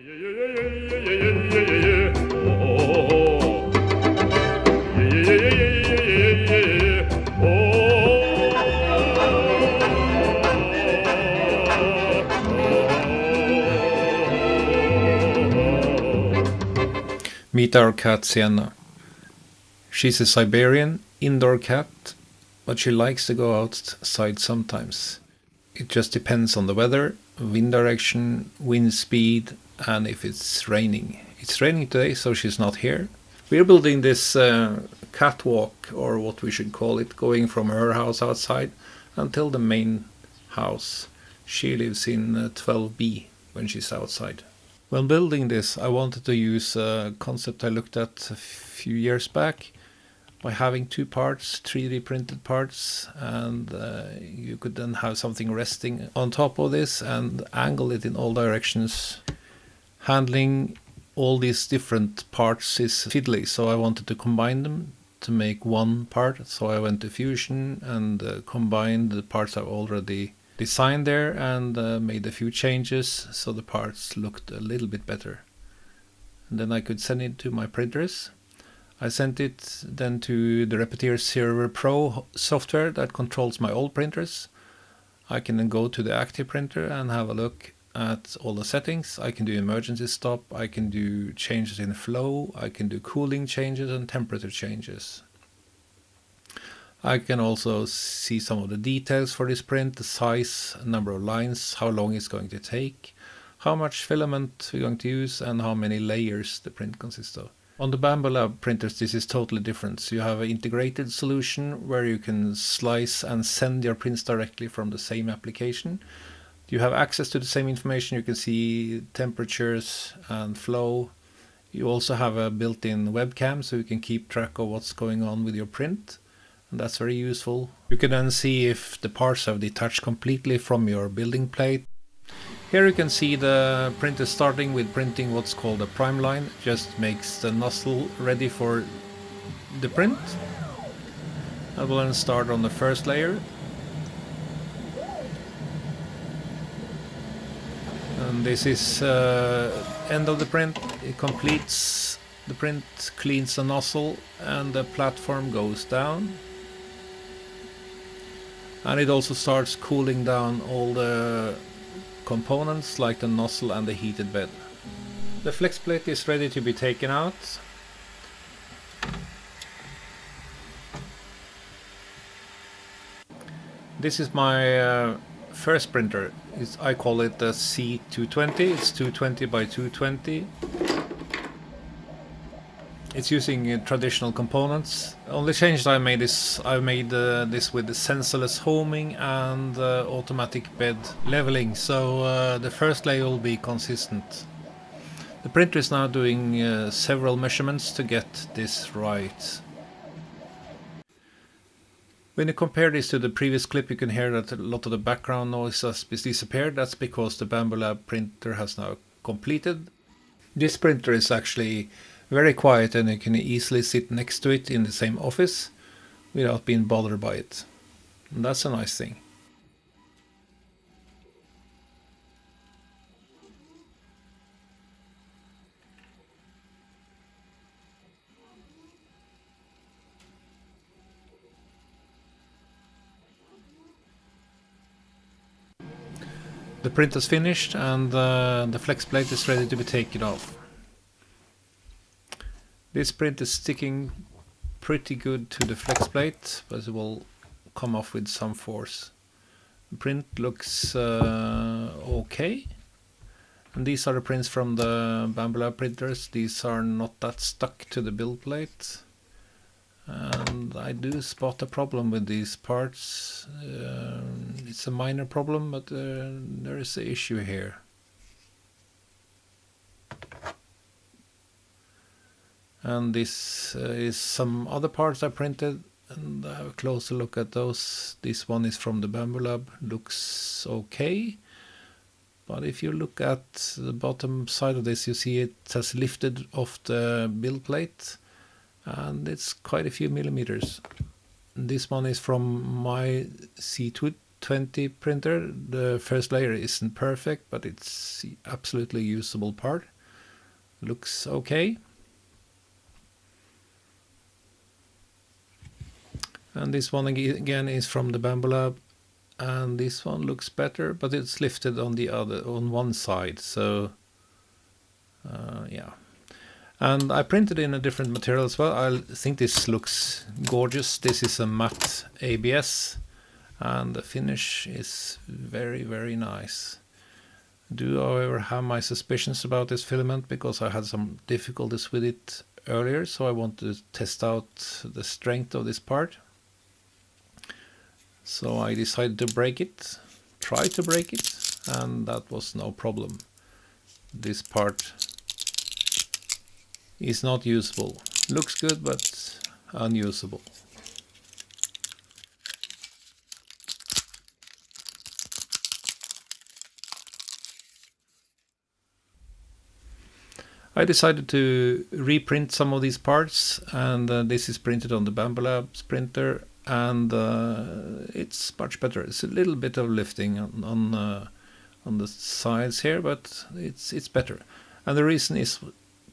Meet our cat Sienna. She's a Siberian indoor cat, but she likes to go outside sometimes. It just depends on the weather, wind direction, wind speed, and if it's raining. It's raining today, so she's not here. We're building this catwalk, or what we should call it, going from her house outside until the main house. She lives in 12B when she's outside. When building this, I wanted to use a concept I looked at a few years back by having two parts, 3D printed parts, and you could then have something resting on top of this and angle it in all directions. Handling all these different parts is fiddly, so I wanted to combine them to make one part. So I went to Fusion and combined the parts I've already designed there and made a few changes so the parts looked a little bit better. And then I could send it to my printers. I sent it then to the Repetier Server Pro software that controls my old printers. I can then go to the active printer and have a look at all the settings. I can do emergency stop, I can do changes in flow, I can do cooling changes and temperature changes. I can also see some of the details for this print, the size, number of lines, how long it's going to take, how much filament we're going to use, and how many layers the print consists of. On the Bambu Lab printers this is totally different. So you have an integrated solution where you can slice and send your prints directly from the same application. You have access to the same information, you can see temperatures and flow. You also have a built-in webcam so you can keep track of what's going on with your print. And that's very useful. You can then see if the parts have detached completely from your building plate. Here you can see the printer starting with printing what's called a prime line. Just makes the nozzle ready for the print. I will then start on the first layer. And this is end of the print. It completes the print, cleans the nozzle, and the platform goes down. And it also starts cooling down all the components like the nozzle and the heated bed. The flex plate is ready to be taken out. This is my first printer. I call it the C220. It's 220 by 220. It's using traditional components. The only change that I made is I made this with the sensorless homing and automatic bed leveling, so the first layer will be consistent. The printer is now doing several measurements to get this right. When you compare this to the previous clip, you can hear that a lot of the background noise has disappeared. That's because the Bambu Lab printer has now completed. This printer is actually very quiet and you can easily sit next to it in the same office without being bothered by it. And that's a nice thing. The print is finished and the flex plate is ready to be taken off. This print is sticking pretty good to the flex plate, but it will come off with some force. The print looks okay. And these are the prints from the Bambu Lab printers. These are not that stuck to the build plate. And I do spot a problem with these parts. It's a minor problem, but there is an issue here. And this is some other parts I printed, and I have a closer look at those. This one is from the Bambu Lab, looks okay. But if you look at the bottom side of this, you see it has lifted off the build plate, and it's quite a few millimeters. This one is from my C220 printer. The first layer isn't perfect, but it's absolutely usable part. looks okay. And this one again is from the Bambu Lab, and this one looks better, but it's lifted on one side, so yeah. And I printed in a different material as well. I think this looks gorgeous. This is a matte ABS, and the finish is very, very nice. I do, however, have my suspicions about this filament because I had some difficulties with it earlier, so I want to test out the strength of this part. So I decided to break it, try to break it, and that was no problem. This part is not usable. Looks good, but unusable. I decided to reprint some of these parts, and this is printed on the Bambu Labs printer, and it's much better. It's a little bit of lifting on the sides here, but it's better. And the reason is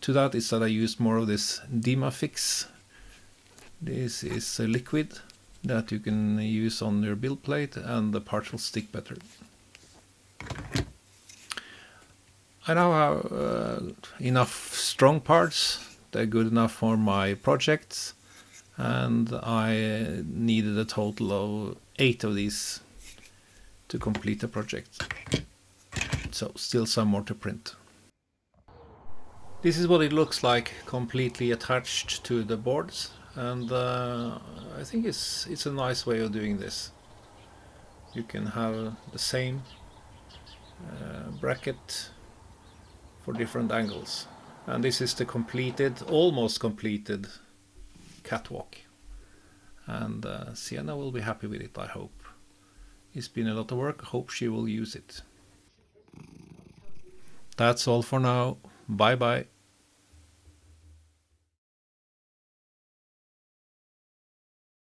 that I used more of this Dimafix. This is a liquid that you can use on your build plate, and the parts will stick better. I now have enough strong parts. They're good enough for my projects, and I needed a total of 8 of these to complete the project. So still some more to print. This is what it looks like completely attached to the boards, and I think it's a nice way of doing this. You can have the same bracket for different angles, and this is the almost completed catwalk, and Sienna will be happy with it, I hope. It's been a lot of work. I hope she will use it. That's all for now. Bye bye.